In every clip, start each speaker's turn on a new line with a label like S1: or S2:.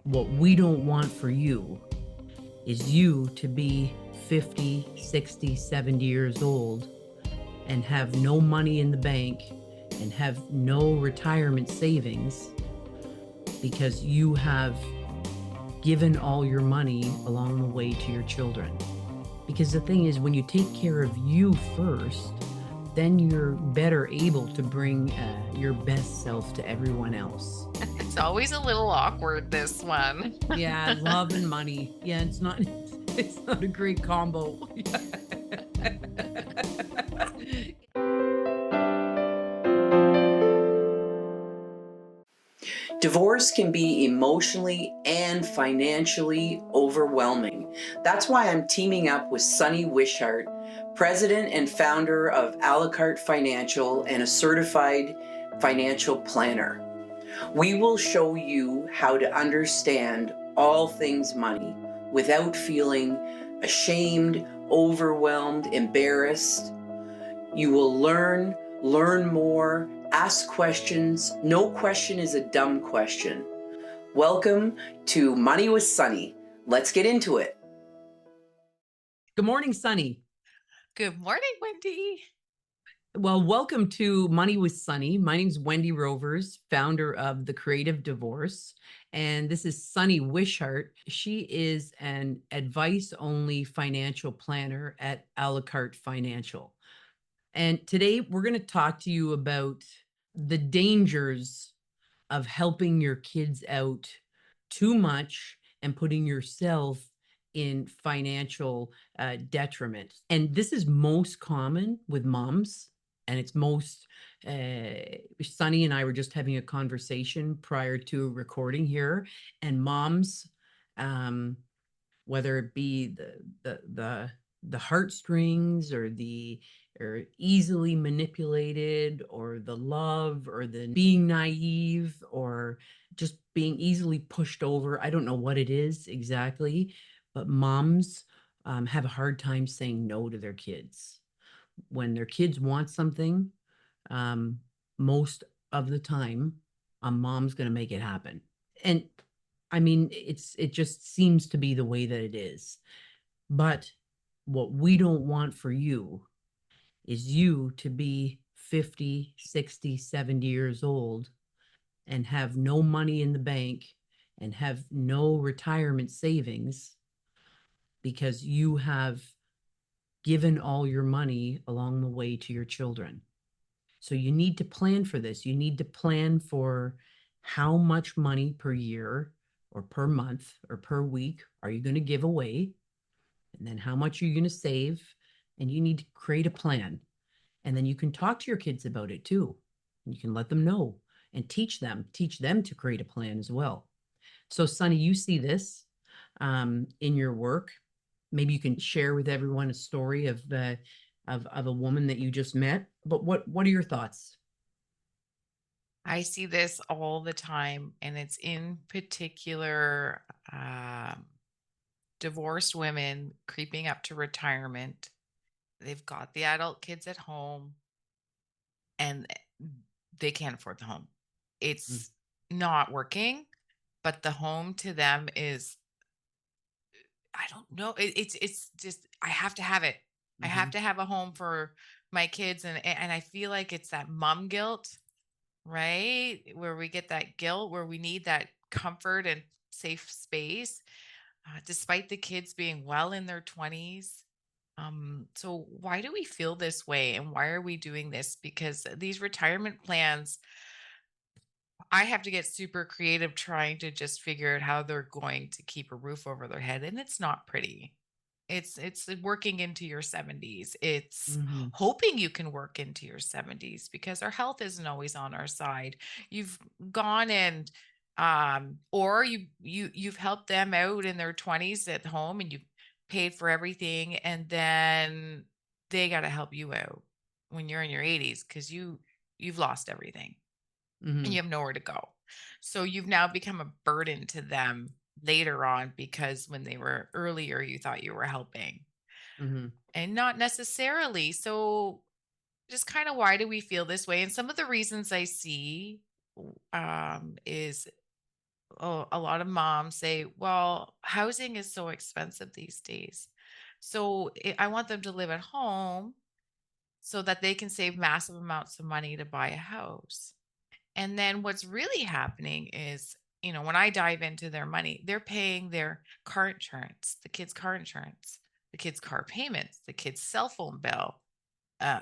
S1: What we don't want for you is you to be 50, 60, 70 years old and have no money in the bank and have no retirement savings because you have given all your money along the way to your children. Because the thing is, when you take care of you first, then you're better able to bring your best self to everyone else.
S2: It's always a little awkward, this one.
S1: Yeah, love and money. Yeah, it's not it's not a great combo. Divorce can be emotionally and financially overwhelming. That's why I'm teaming up with Sunny Wishart, president and founder of A La Carte Financial and a certified financial planner. We will show you how to understand all things money without feeling ashamed, overwhelmed, embarrassed. You will learn more, ask questions. No question is a dumb question. Welcome to Money with Sunny. Let's get into it. Good morning, Sunny.
S2: Good morning, Wendy.
S1: Well, welcome to Money with Sunny. My name's Wendy Rovers, founder of The Creative Divorce. And this is Sunny Wishart. She is an advice-only financial planner at A La Carte Financial. And today we're going to talk to you about the dangers of helping your kids out too much and putting yourself in financial detriment. And this is most common with moms. And it's most, Sunny and I were just having a conversation prior to recording here. And moms, whether it be the heartstrings or easily manipulated, or the love, or the being naive, or just being easily pushed over. I don't know what it is exactly, but moms have a hard time saying no to their kids. When their kids want something, most of the time, a mom's going to make it happen. And I mean, it just seems to be the way that it is. But what we don't want for you is you to be 50, 60, 70 years old and have no money in the bank and have no retirement savings because you have given all your money along the way to your children. So you need to plan for this. You need to plan for how much money per year or per month or per week are you going to give away? And then how much are you going to save? And you need to create a plan. And then you can talk to your kids about it too. You can let them know and teach them to create a plan as well. So Sunny, you see this in your work. Maybe you can share with everyone a story of a woman that you just met. But what are your thoughts?
S2: I see this all the time, and it's in particular divorced women creeping up to retirement. They've got the adult kids at home, and they can't afford the home.
S1: Mm.
S2: It's not working, but the home to them is, I don't know. It's just, I have to have it. I
S1: Mm-hmm.
S2: have to have a home for my kids, and I feel like it's that mom guilt, right? Where we get that guilt, where we need that comfort and safe space, despite the kids being well in their 20s. So why do we feel this way, and why are we doing this? Because these retirement plans, I have to get super creative trying to just figure out how they're going to keep a roof over their head, and it's not pretty. It's working into your 70s. It's
S1: Mm-hmm.
S2: hoping you can work into your 70s because our health isn't always on our side. You've gone and or you've helped them out in their 20s at home, and you've paid for everything, and then they got to help you out when you're in your 80s because you've lost everything and
S1: Mm-hmm.
S2: you have nowhere to go. So you've now become a burden to them later on because when they were earlier, you thought you were helping
S1: Mm-hmm.
S2: and not necessarily. So just kind of, why do we feel this way? And some of the reasons I see is a lot of moms say, well, housing is so expensive these days. So I want them to live at home so that they can save massive amounts of money to buy a house. And then what's really happening is, when I dive into their money, they're paying their car insurance, the kids' car insurance, the kids' car payments, the kids' cell phone bill,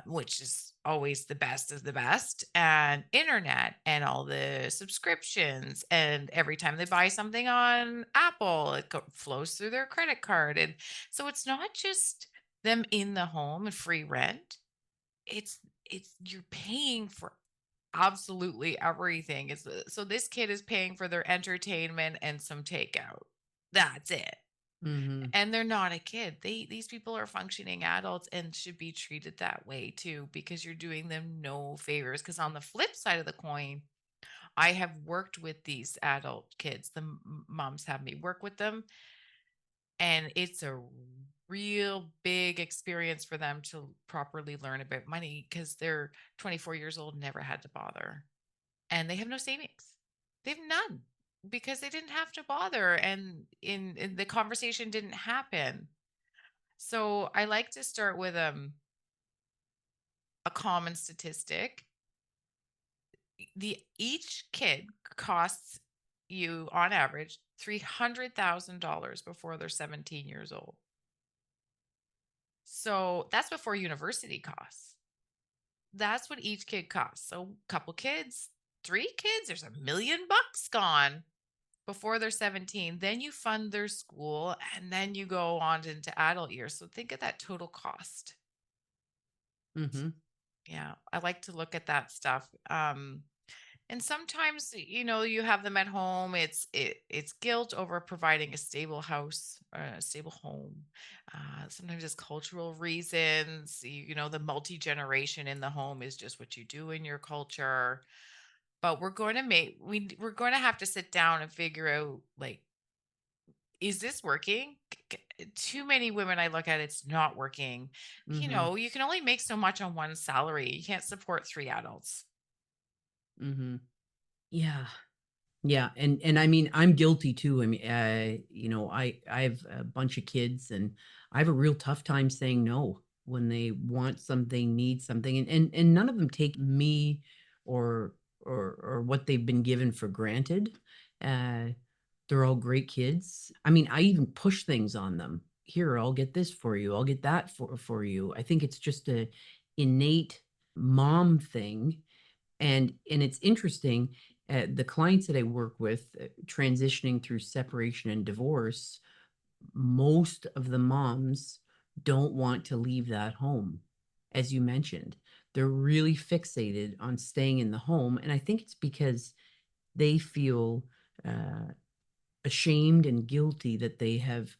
S2: which is always the best of the best, and internet and all the subscriptions. And every time they buy something on Apple, it flows through their credit card. And so it's not just them in the home and free rent. It's you're paying for absolutely everything. So this kid is paying for their entertainment and some takeout. That's it.
S1: Mhm.
S2: And they're not a kid. These people are functioning adults and should be treated that way too, because you're doing them no favors. Because on the flip side of the coin, I have worked with these adult kids. The moms have me work with them, and it's a real big experience for them to properly learn about money because they're 24 years old, never had to bother, and they have no savings. They have none because they didn't have to bother, and in the conversation didn't happen. So I like to start with a common statistic. The Each kid costs you on average $300,000 before they're 17 years old. So that's before university costs. That's what each kid costs. So couple kids, three kids, there's $1 million gone before they're 17. Then you fund their school and then you go on into adult years. So think of that total cost.
S1: Mhm.
S2: Yeah, I like to look at that stuff. And sometimes, you have them at home. It's guilt over providing a stable house, a stable home. Sometimes it's cultural reasons. The multi-generation in the home is just what you do in your culture. But we're going to have to sit down and figure out, like, is this working? Too many women I look at, it's not working.
S1: Mhm.
S2: You can only make so much on one salary. You can't support three adults.
S1: Mhm. Yeah. Yeah, and I mean, I'm guilty too. I mean, I have a bunch of kids, and I have a real tough time saying no when they want something, need something, and none of them take me or or what they've been given for granted. Uh, they're all great kids. I mean, I even push things on them. Here, I'll get this for you. I'll get that for you. I think it's just a innate mom thing, and it's interesting, the clients that I work with, transitioning through separation and divorce, most of the moms don't want to leave that home. As you mentioned, they're really fixated on staying in the home, and I think it's because they feel uh, ashamed and guilty that they have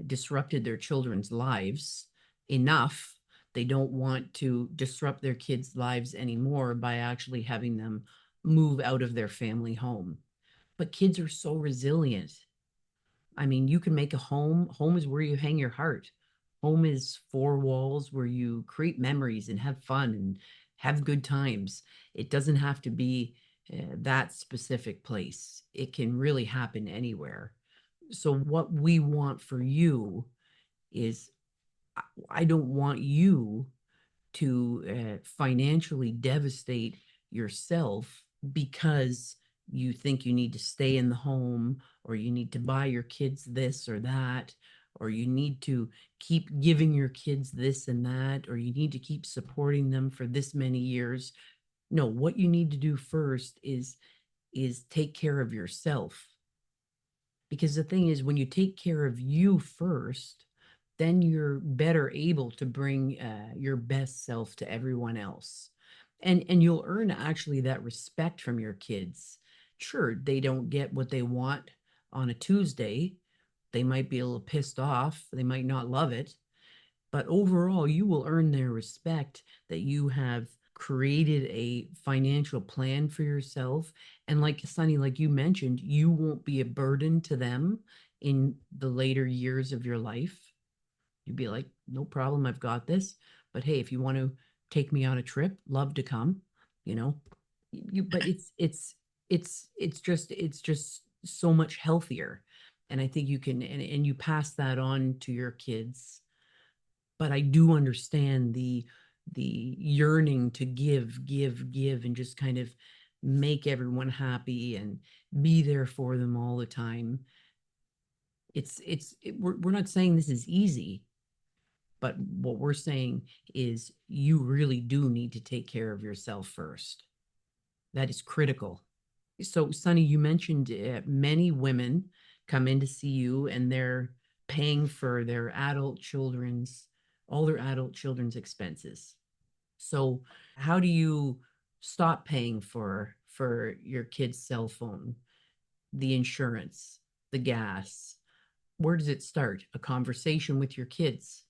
S1: disrupted their children's lives enough. They don't want to disrupt their kids' lives anymore by actually having them move out of their family home. But kids are so resilient. I mean, you can make a home. Home is where you hang your heart. Home is four walls where you create memories and have fun and have good times. It doesn't have to be that specific place. It can really happen anywhere. So, what we want for you is I don't want you to financially devastate yourself because you think you need to stay in the home, or you need to buy your kids this or that, or you need to keep giving your kids this and that, or you need to keep supporting them for this many years. No, what you need to do first is take care of yourself, because the thing is, when you take care of you first, then you're better able to bring your best self to everyone else, and you'll earn actually that respect from your kids. Sure, they don't get what they want on a Tuesday. They might be a little pissed off, they might not love it, but overall you will earn their respect, that you have created a financial plan for yourself. And like Sunny, like you mentioned, you won't be a burden to them in the later years of your life. You'd be like, no problem, I've got this. But hey, if you want to take me on a trip, love to come, you know. But it's just so much healthier. And I think you can, and you pass that on to your kids. But I do understand the yearning to give, and just kind of make everyone happy and be there for them all the time. We're not saying this is easy, but what we're saying is you really do need to take care of yourself first. That is critical. So, Sunny, you mentioned many women come in to see you and they're paying for all their adult children's expenses. So, how do you stop paying for your kid's cell phone, the insurance, the gas? Where does it start? A conversation with your kids.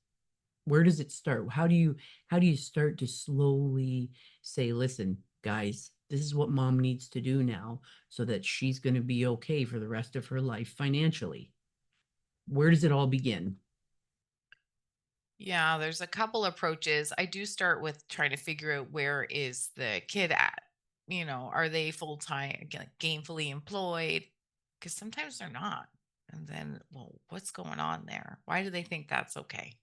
S1: Where does it start? How do you start to slowly say, listen, guys, this is what mom needs to do now so that she's going to be okay for the rest of her life financially? Where does it all begin?
S2: Yeah, there's a couple approaches. I do start with trying to figure out where is the kid at. Are they full time, gainfully employed? Because sometimes they're not. And then, well, what's going on there? Why do they think that's okay?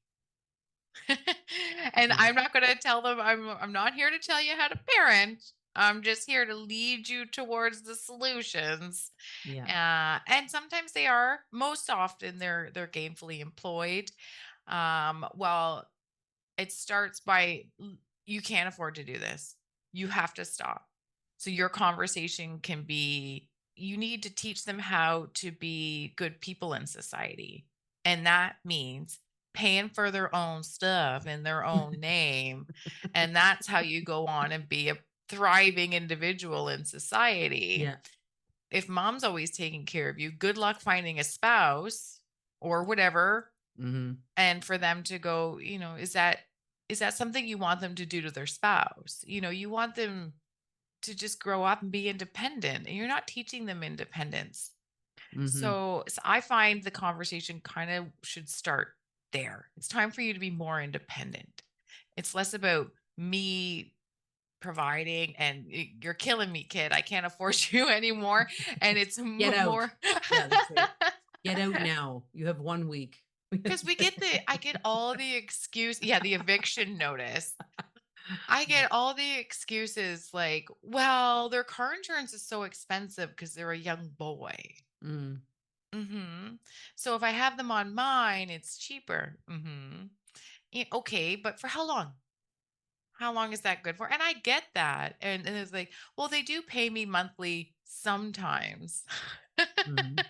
S2: And
S1: Yeah.
S2: I'm not going to tell them. I'm not here to tell you how to parent. I'm just here to lead you towards the solutions.
S1: Yeah.
S2: And sometimes they are. Most often, they're gainfully employed. Well, it starts by you can't afford to do this. You have to stop. So your conversation can be you need to teach them how to be good people in society. And that means paying for their own stuff in their own name. And that's how you go on and be a thriving individual in society.
S1: Yeah.
S2: If mom's always taking care of you, good luck finding a spouse or whatever.
S1: Mm-hmm.
S2: And for them to go, is that something you want them to do to their spouse? You want them to just grow up and be independent, and you're not teaching them independence.
S1: Mm-hmm.
S2: So I find the conversation kind of should start there. It's time for you to be more independent. It's less about me providing and you're killing me, kid. I can't afford you anymore. And it's
S1: Get out.
S2: more
S1: Yeah, that's right. Get out now. You have 1 week.
S2: because I get all the yeah, the eviction notice. I
S1: Yeah.
S2: get all the excuses like, well, their car insurance is so expensive because they're a young boy.
S1: Mm,
S2: So if I have them on mine, it's cheaper. Okay, but for how long? How long is that good for? And I get that. And it's like, well, they do pay me monthly sometimes.
S1: mhm.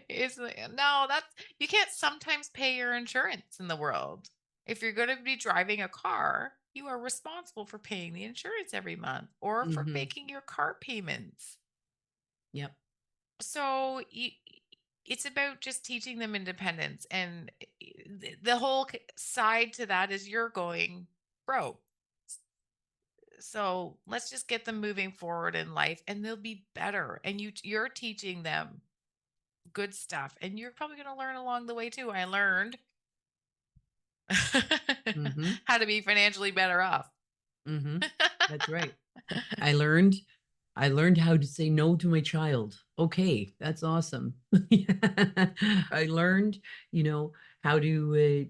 S2: It's like, no, you can't sometimes pay your insurance in the world. If you're going to be driving a car, you are responsible for paying the insurance every month or for
S1: Mhm.
S2: making your car payments.
S1: Yep.
S2: So it's about just teaching them independence. And the whole side to that is you're going broke. So let's just get them moving forward in life and they'll be better. And you're teaching them good stuff. And you're probably going to learn along the way too. I learned
S1: Mhm.
S2: how to be financially better off.
S1: Mhm. That's right. I learned I learned how to say no to my child. Okay, that's awesome. I learned, you know, how to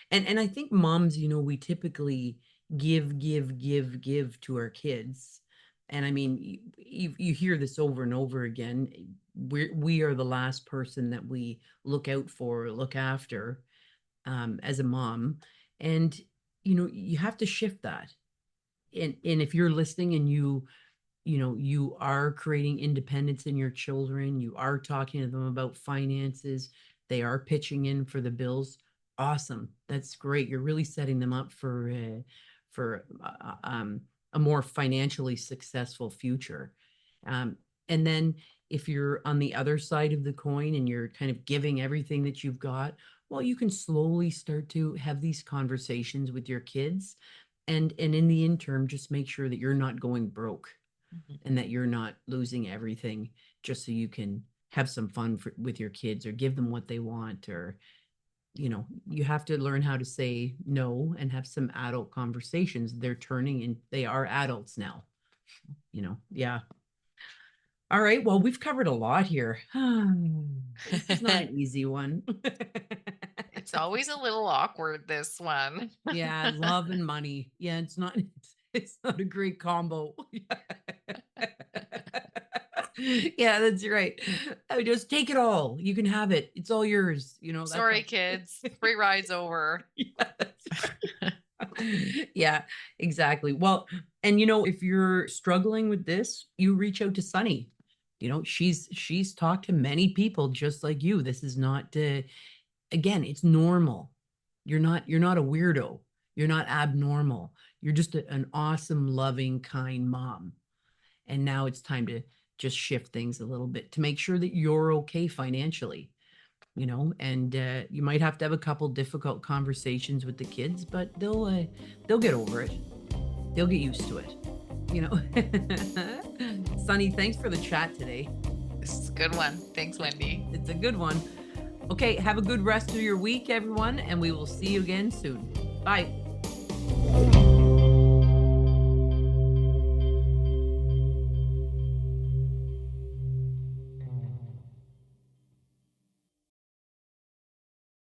S1: and I think moms, we typically give to our kids. And I mean, you hear this over and over again. We are the last person that we look out for, look after, as a mom. And you have to shift that. And if you're listening and you are creating independence in your children, you are talking to them about finances, they are pitching in for the bills. Awesome, that's great. You're really setting them up for a more financially successful future. um, and then if you're on the other side of the coin and you're kind of giving everything that you've got, well, you can slowly start to have these conversations with your kids, and in the interim, just make sure that you're not going broke
S2: Mhm.
S1: and that you're not losing everything just so you can have some fun with your kids or give them what they want. Or you have to learn how to say no and have some adult conversations. They're turning and they are adults now. Yeah. All right. Well, we've covered a lot here. This is not an easy one.
S2: It's always a little awkward, this one.
S1: Yeah, love and money. Yeah, it's not a great combo. Yeah, that's right. I just take it all. You can have it. It's all yours. That's
S2: Sorry,
S1: how.
S2: kids. Free ride's over.
S1: Yeah, that's right. Yeah, exactly. Well, and if you're struggling with this, you reach out to Sunny. She's talked to many people just like you. This is not again, it's normal. You're not a weirdo. You're not abnormal. You're just an awesome, loving, kind mom. And now it's time to just shift things a little bit to make sure that you're okay financially, and you might have to have a couple difficult conversations with the kids, but they'll get over it. They'll get used to it. You know. Sunny, thanks for the chat today.
S2: This is a good one. Thanks, Wendy.
S1: It's a good one. Okay, have a good rest of your week, everyone, and we will see you again soon. Bye.